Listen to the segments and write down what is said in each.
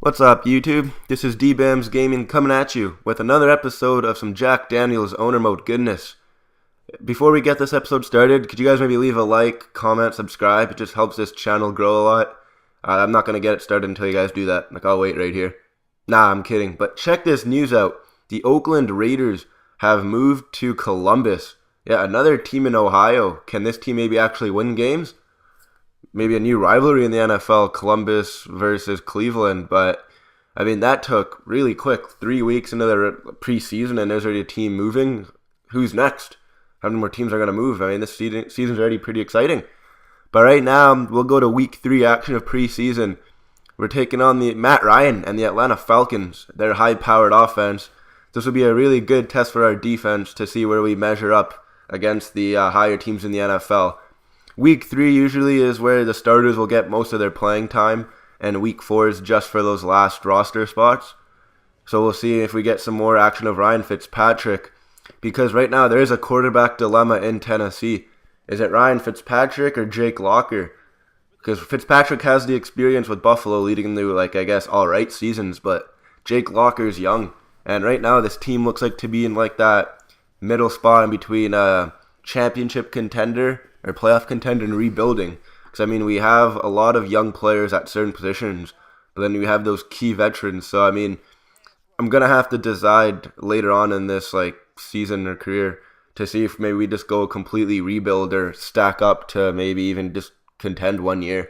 What's up, YouTube? This is DBAMZ Gaming coming at you with another episode of some Jack Daniels owner mode goodness. Before we get this episode started, could you guys maybe leave a like, comment, subscribe? It just helps this channel grow a lot. I'm not going to get it started until you guys do that. I'll wait right here. Nah, I'm kidding. But check this news out. The Oakland Raiders have moved to Columbus. Yeah, another team in Ohio. Can this team maybe actually win games? Maybe a new rivalry in the NFL, Columbus versus Cleveland, but I mean, that took really quick. 3 weeks into their preseason and there's already a team moving. Who's next? How many more teams are going to move? I mean, this season's already pretty exciting. But right now, we'll go to week 3 action of preseason. We're taking on the Matt Ryan and the Atlanta Falcons, their high-powered offense. This will be a really good test for our defense to see where we measure up against the higher teams in the NFL. Week 3 usually is where the starters will get most of their playing time, and week 4 is just for those last roster spots. So we'll see if we get some more action of Ryan Fitzpatrick, because right now there is a quarterback dilemma in Tennessee. Is it Ryan Fitzpatrick or Jake Locker? Because Fitzpatrick has the experience with Buffalo leading into, I guess, alright seasons, but Jake Locker's young. And right now this team looks like to be in that middle spot in between a championship contender or playoff contender and rebuilding. Because, I mean, we have a lot of young players at certain positions, but then we have those key veterans. So, I mean, I'm going to have to decide later on in this, season or career to see if maybe we just go completely rebuild or stack up to maybe even just contend 1 year.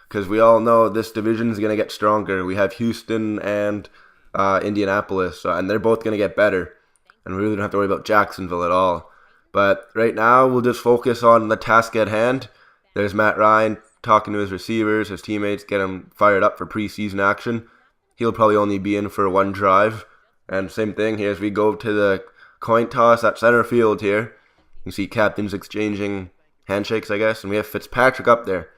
Because we all know this division is going to get stronger. We have Houston and Indianapolis, and they're both going to get better. And we really don't have to worry about Jacksonville at all. But right now, we'll just focus on the task at hand. There's Matt Ryan talking to his receivers, his teammates, get him fired up for preseason action. He'll probably only be in for one drive. And same thing here as we go to the coin toss at center field here. You see captains exchanging handshakes, I guess. And we have Fitzpatrick up there.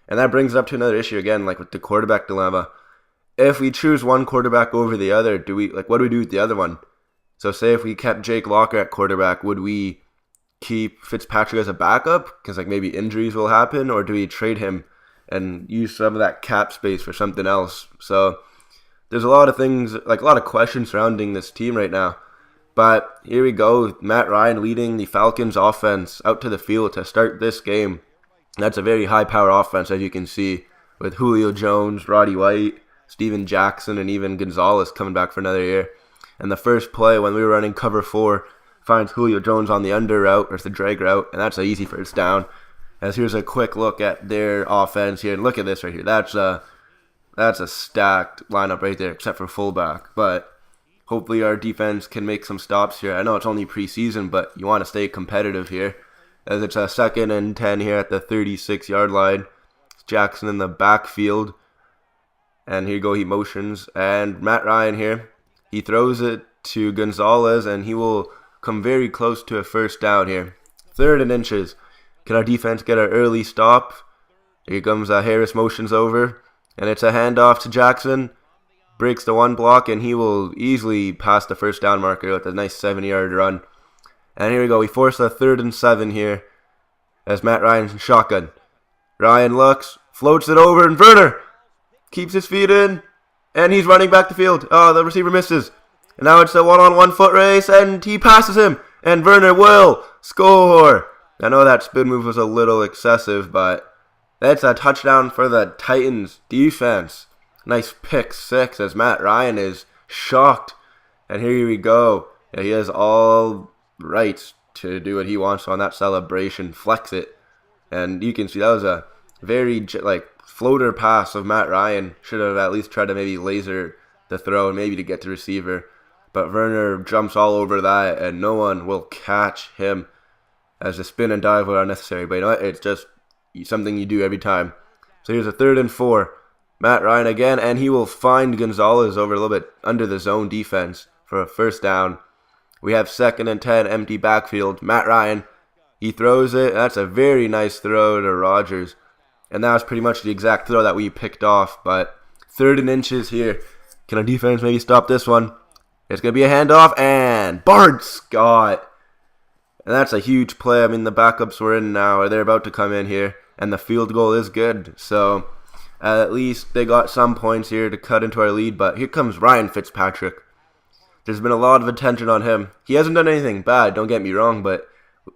And that brings up to another issue again, with the quarterback dilemma. If we choose one quarterback over the other, what do we do with the other one? So say if we kept Jake Locker at quarterback, would we keep Fitzpatrick as a backup? Because maybe injuries will happen, or do we trade him and use some of that cap space for something else? So there's a lot of things, a lot of questions surrounding this team right now. But here we go, Matt Ryan leading the Falcons offense out to the field to start this game. That's a very high-power offense, as you can see, with Julio Jones, Roddy White, Steven Jackson, and even Gonzalez coming back for another year. And the first play when we were running cover 4 finds Julio Jones on the under route, or the drag route, and that's an easy first down. As here's a quick look at their offense here. And look at this right here. That's a stacked lineup right there, except for fullback. But hopefully our defense can make some stops here. I know it's only preseason, but you want to stay competitive here. As it's a 2nd and 10 here at the 36-yard line. It's Jackson in the backfield. And here you go, he motions. And Matt Ryan here. He throws it to Gonzalez, and he will come very close to a first down here. 3rd and inches. Can our defense get an early stop? Here comes Harris, motions over, and it's a handoff to Jackson. Breaks the one block, and he will easily pass the first down marker with a nice 7-yard run. And here we go. We force a 3rd and 7 here as Matt Ryan's shotgun. Ryan looks, floats it over, and Werner keeps his feet in. And he's running back the field. Oh, the receiver misses. And now it's a one-on-one foot race, and he passes him. And Werner will score. I know that spin move was a little excessive, but that's a touchdown for the Titans defense. Nice pick 6 as Matt Ryan is shocked. And here we go. Yeah, he has all rights to do what he wants on that celebration. Flex it. And you can see that was a very, floater pass of Matt Ryan. Should have at least tried to maybe laser the throw and maybe to get to receiver. But Werner jumps all over that, and no one will catch him, as the spin and dive are unnecessary. But you know what? It's just something you do every time. So here's a 3rd and 4. Matt Ryan again, and he will find Gonzalez over a little bit under the zone defense for a first down. We have 2nd and 10, empty backfield. Matt Ryan, he throws it. That's a very nice throw to Rodgers. And that was pretty much the exact throw that we picked off. But 3rd and inches here. Can our defense maybe stop this one? It's going to be a handoff. And Bart Scott. And that's a huge play. I mean, the backups were in now. Or they're about to come in here. And the field goal is good. So At least they got some points here to cut into our lead, but here comes Ryan Fitzpatrick. There's been a lot of attention on him. He hasn't done anything bad, don't get me wrong, but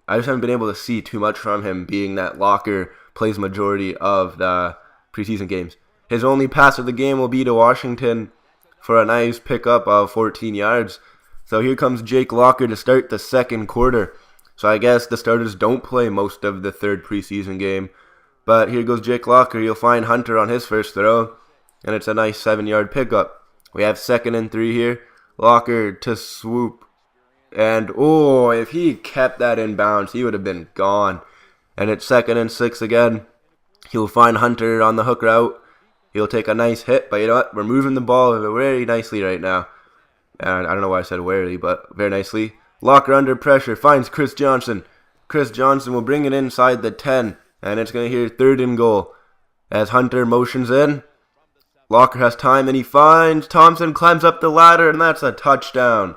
I just haven't been able to see too much from him, being that Locker plays majority of the preseason games. His only pass of the game will be to Washington for a nice pickup of 14 yards. So here comes Jake Locker to start the second quarter. So I guess the starters don't play most of the third preseason game. But here goes Jake Locker. You'll find Hunter on his first throw, and it's a nice 7-yard pickup. We have 2nd and 3 here. Locker to swoop. And, if he kept that in bounds, he would have been gone. And it's 2nd and 6 again. He'll find Hunter on the hook route. He'll take a nice hit, but you know what? We're moving the ball very nicely right now. And I don't know why I said warily, but very nicely. Locker under pressure, finds Chris Johnson. Chris Johnson will bring it inside the 10, and it's going to hear 3rd and goal. As Hunter motions in, Locker has time, and he finds Thompson, climbs up the ladder, and that's a touchdown.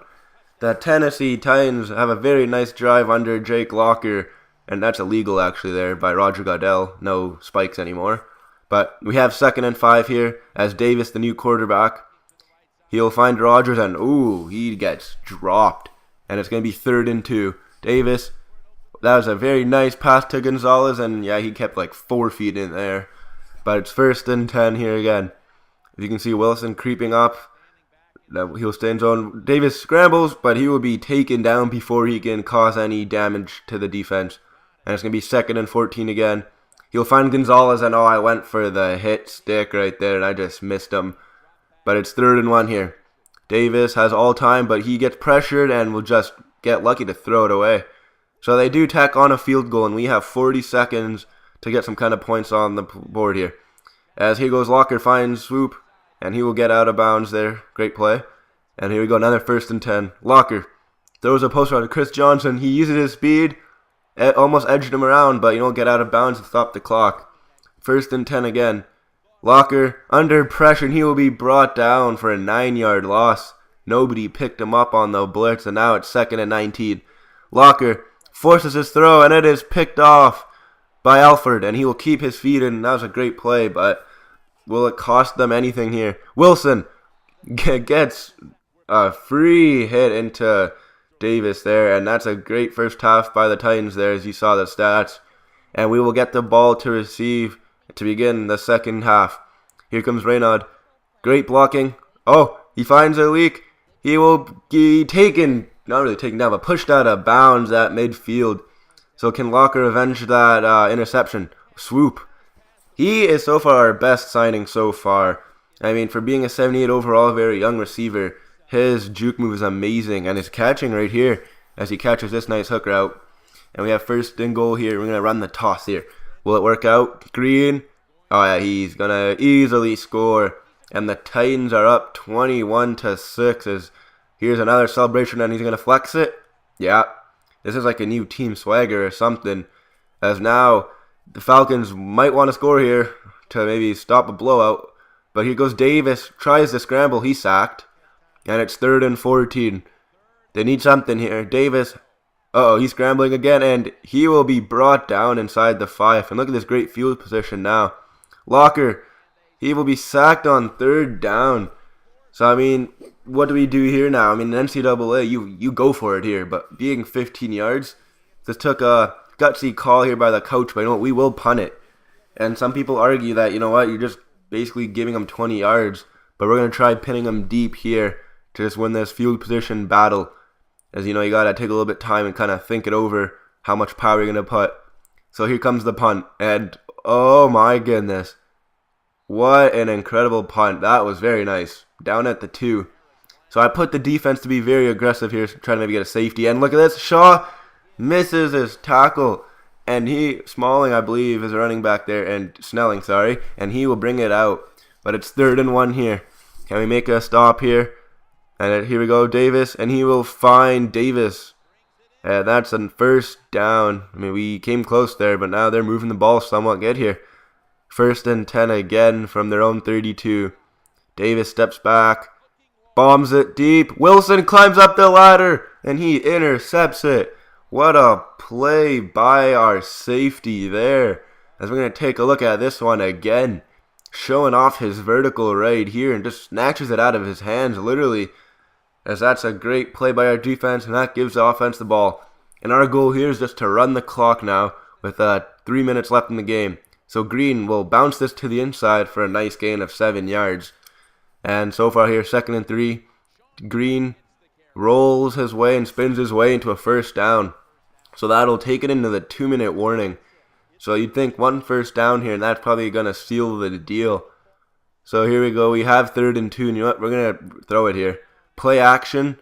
The Tennessee Titans have a very nice drive under Jake Locker, and that's illegal actually there by Roger Goodell. No spikes anymore. But we have 2nd and 5 here as Davis, the new quarterback. He'll find Rodgers, and he gets dropped. And it's going to be 3rd and 2. Davis, that was a very nice pass to Gonzalez, and yeah, he kept like 4 feet in there. But it's 1st and 10 here again. As you can see, Wilson creeping up. He'll stay in zone. Davis scrambles, but he will be taken down before he can cause any damage to the defense. And it's going to be 2nd and 14 again. He'll find Gonzalez, and I went for the hit stick right there, and I just missed him. But it's 3rd and 1 here. Davis has all time, but he gets pressured and will just get lucky to throw it away. So they do tack on a field goal, and we have 40 seconds to get some kind of points on the board here. As here goes Locker, finds Swoop, and he will get out of bounds there. Great play. And here we go, another 1st and 10. Locker throws a post route to Chris Johnson. He uses his speed. Almost edged him around, but get out of bounds and stop the clock. 1st and 10 again. Locker under pressure, and he will be brought down for a 9-yard loss. Nobody picked him up on the blitz, and now it's 2nd and 19. Locker forces his throw, and it is picked off by Alford, and he will keep his feet in. That was a great play, but will it cost them anything here? Wilson gets a free hit into Davis there, and that's a great first half by the Titans there, as you saw the stats. And we will get the ball to receive to begin the second half. Here comes Reynaud. Great blocking. He finds a leak. He will be taken, not really taken down, but pushed out of bounds at midfield. So can Locker avenge that interception? Swoop. He is so far our best signing so far. I mean, for being a 78 overall, very young receiver, his juke move is amazing, and his catching right here as he catches this nice hook route. And we have 1st and goal here. We're going to run the toss here. Will it work out? Green. He's going to easily score. And the Titans are up 21-6. As here's another celebration, and he's going to flex it. Yeah. This is like a new team swagger or something. As now the Falcons might want to score here to maybe stop a blowout. But here goes Davis. Tries to scramble. He's sacked. And it's 3rd and 14. They need something here. Davis, he's scrambling again, and he will be brought down inside the 5. And look at this great field position now. Locker, he will be sacked on 3rd down. So, I mean, what do we do here now? I mean, in NCAA, you go for it here. But being 15 yards, this took a gutsy call here by the coach. But we will punt it. And some people argue that, you're just basically giving them 20 yards. But we're going to try pinning them deep here to just win this field position battle. As you got to take a little bit of time and kind of think it over how much power you're going to put. So here comes the punt. And oh my goodness. What an incredible punt. That was very nice. Down at the 2. So I put the defense to be very aggressive here, trying to maybe get a safety. And look at this. Shaw misses his tackle. And Smalling, I believe, is running back there. And Snelling, sorry. And he will bring it out. But it's 3rd and 1 here. Can we make a stop here? And here we go, Davis, and he will find Davis. That's a 1st down. I mean, we came close there, but now they're moving the ball somewhat good here. 1st and 10 again from their own 32. Davis steps back, bombs it deep. Wilson climbs up the ladder, and he intercepts it. What a play by our safety there. As we're going to take a look at this one again. showing off his vertical right here and just snatches it out of his hands, literally, as that's a great play by our defense, and that gives the offense the ball. And our goal here is just to run the clock now with 3 minutes left in the game. So Green will bounce this to the inside for a nice gain of 7 yards. And so far here, 2nd and 3. Green rolls his way and spins his way into a first down. So that'll take it into the 2-minute warning. So you'd think 1 first down here, and that's probably going to seal the deal. So here we go. We have 3rd and 2, and you know what? We're going to throw it here. Play action.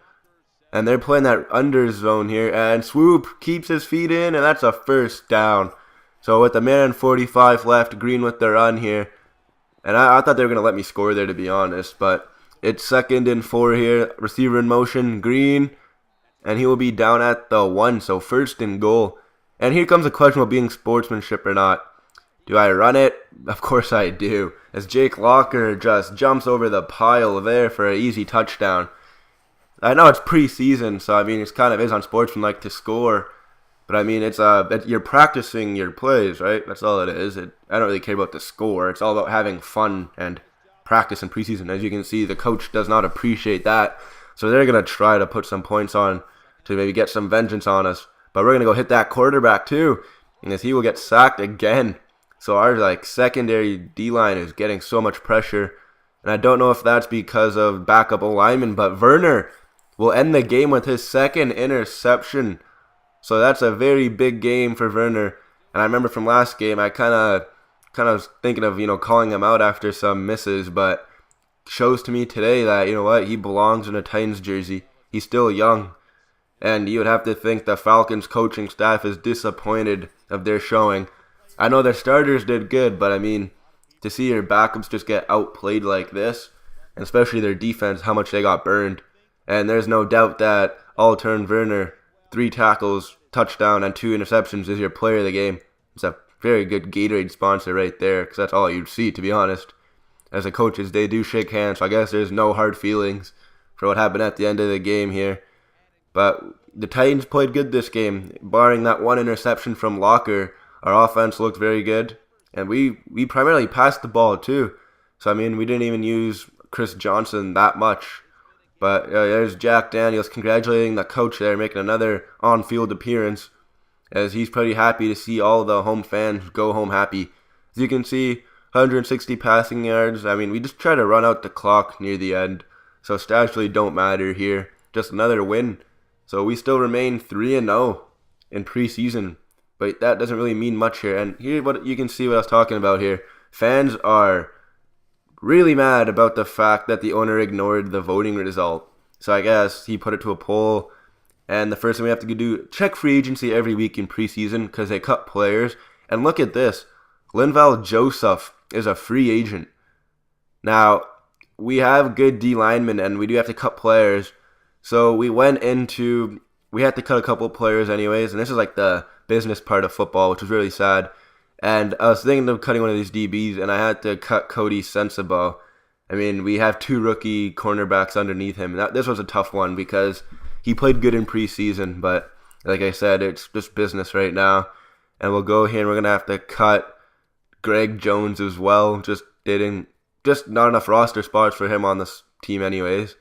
And they're playing that under zone here. And Swoop keeps his feet in, and that's a first down. So with the minute and 45 left, Green with the run here. And I thought they were going to let me score there, to be honest. But it's 2nd and 4 here. Receiver in motion, Green. And he will be down at the 1, so 1st and goal. And here comes the question about being sportsmanship or not. Do I run it? Of course I do. As Jake Locker just jumps over the pile there for an easy touchdown. I know it's preseason, so I mean it kind of is unsportsmanlike to score, but I mean it's you're practicing your plays, right? That's all it is. I don't really care about the score. It's all about having fun and practice in preseason. As you can see, the coach does not appreciate that, so they're gonna try to put some points on to maybe get some vengeance on us. But we're gonna go hit that quarterback too, and as he will get sacked again. So our secondary D-line is getting so much pressure, and I don't know if that's because of backup linemen, but Werner will end the game with his 2nd interception. So that's a very big game for Werner. And I remember from last game, I kind of was thinking of, calling him out after some misses, but shows to me today that, he belongs in a Titans jersey. He's still young. And you would have to think the Falcons coaching staff is disappointed of their showing. I know their starters did good, but I mean, to see your backups just get outplayed like this, and especially their defense, how much they got burned. And there's no doubt that Alternative Werner, 3 tackles, touchdown, and 2 interceptions is your player of the game. It's a very good Gatorade sponsor right there, because that's all you'd see, to be honest. As the coaches, they do shake hands, so I guess there's no hard feelings for what happened at the end of the game here. But the Titans played good this game. Barring that 1 interception from Locker, our offense looked very good. And we primarily passed the ball, too. So, I mean, we didn't even use Chris Johnson that much. But there's Jack Daniels congratulating the coach there, making another on-field appearance, as he's pretty happy to see all the home fans go home happy. As you can see, 160 passing yards. I mean, we just try to run out the clock near the end, so stats really don't matter here. Just another win. So we still remain 3-0 in preseason, but that doesn't really mean much here. And here, what you can see what I was talking about here. Fans are really mad about the fact that the owner ignored the voting result. So I guess he put it to a poll, and the first thing we have to do, check free agency every week in preseason because they cut players. And look at this. Linval Joseph is a free agent. Now, we have good D linemen, and we do have to cut players. So we had to cut a couple of players anyways, and this is like the business part of football, which was really sad. And I was thinking of cutting one of these DBs, and I had to cut Cody Sensabaugh. I mean, we have 2 rookie cornerbacks underneath him. This was a tough one because he played good in preseason, but like I said, it's just business right now. And we'll go here, and we're going to have to cut Greg Jones as well. Just not enough roster spots for him on this team anyways.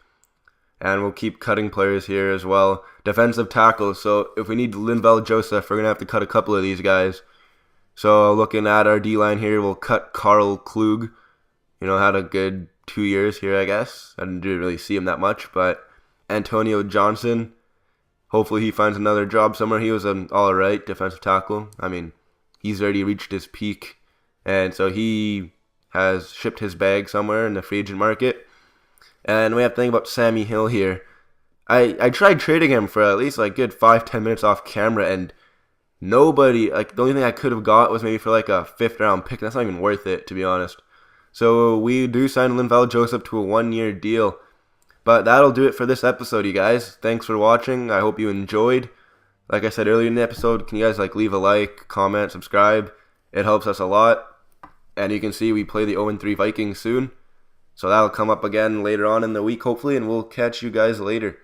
And we'll keep cutting players here as well. Defensive tackles. So if we need Linval Joseph, we're going to have to cut a couple of these guys. So looking at our D-line here, we'll cut Carl Klug. Had a good 2 years here, I guess. I didn't really see him that much. But Antonio Johnson, hopefully he finds another job somewhere. He was an all-right defensive tackle. I mean, he's already reached his peak. And so he has shipped his bag somewhere in the free agent market. And we have to think about Sammy Hill here. I tried trading him for at least good 5-10 minutes off camera, and nobody, the only thing I could have got was maybe for a 5th round pick. That's not even worth it, to be honest. So we do sign Linval Joseph to a 1-year deal. But that'll do it for this episode, you guys. Thanks for watching. I hope you enjoyed. Like I said earlier in the episode, can you guys leave a like, comment, subscribe? It helps us a lot. And you can see we play the 0-3 Vikings soon. So that'll come up again later on in the week, hopefully, and we'll catch you guys later.